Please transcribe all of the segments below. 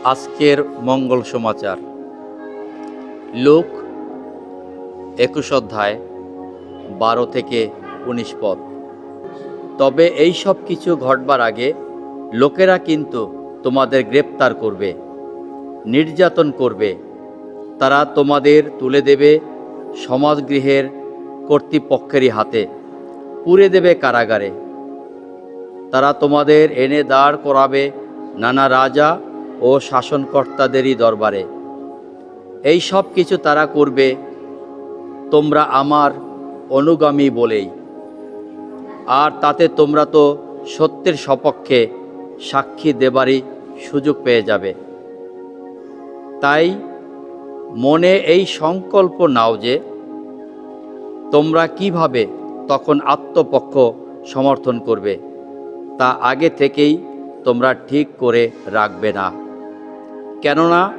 আজকের মঙ্গল সমাচার, লূক 21 অধ্যায় 12 থেকে 19 পদ। তবে এই সব কিছু ঘটবার আগে লোকেরা কিন্তু তোমাদের গ্রেপ্তার করবে, নির্যাতন করবে। তারা তোমাদের তুলে দেবে সমাজগৃহের কর্তৃপক্ষেরই হাতে, পুরে দেবে কারাগারে। তারা তোমাদের এনে দাঁড় করাবে নানা রাজা ও শাসনকর্তাদেরই দরবারে। এই সব কিছু তারা করবে তোমরা আমার অনুগামী বলেই। আর তাতে তোমরা তো সত্যের সপক্ষে সাক্ষী দেবারই সুযোগ পেয়ে যাবে। তাই মনে এই সংকল্প নাও যে তোমরা কিভাবে তখন আত্মপক্ষ সমর্থন করবে, তা আগে থেকেই তোমরা ঠিক করে রাখবে না। কেননা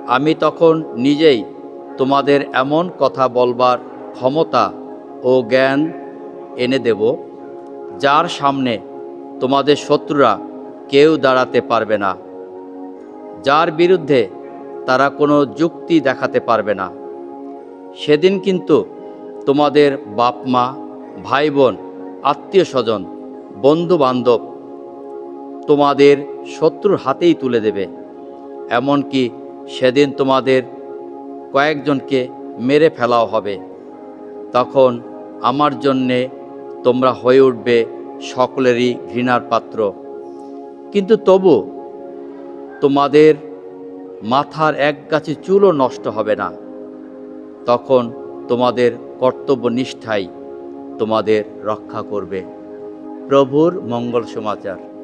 আমি তখন নিজেই তোমাদের এমন কথা বলবার ক্ষমতা ও জ্ঞান এনে দেব, যার সামনে তোমাদের শত্রুরা কেউ দাঁড়াতে পারবে না, যার বিরুদ্ধে তারা কোনো যুক্তি দেখাতে পারবে না। সেদিন কিন্তু তোমাদের বাপ মা, ভাই বোন, আত্মীয় স্বজন, বন্ধু বান্ধব তোমাদের শত্রুর হাতেই তুলে দেবে। এমনকি সেদিন তোমাদের কয়েকজনকে মেরে ফেলাও হবে। তখন আমার জন্যে তোমরা হয়ে উঠবে সকলেরই ঘৃণার পাত্র। কিন্তু তবু তোমাদের মাথার এক গাছি চুলও নষ্ট হবে না। তখন তোমাদের কর্তব্যনিষ্ঠাই তোমাদের রক্ষা করবে। প্রভুর মঙ্গল সমাচার।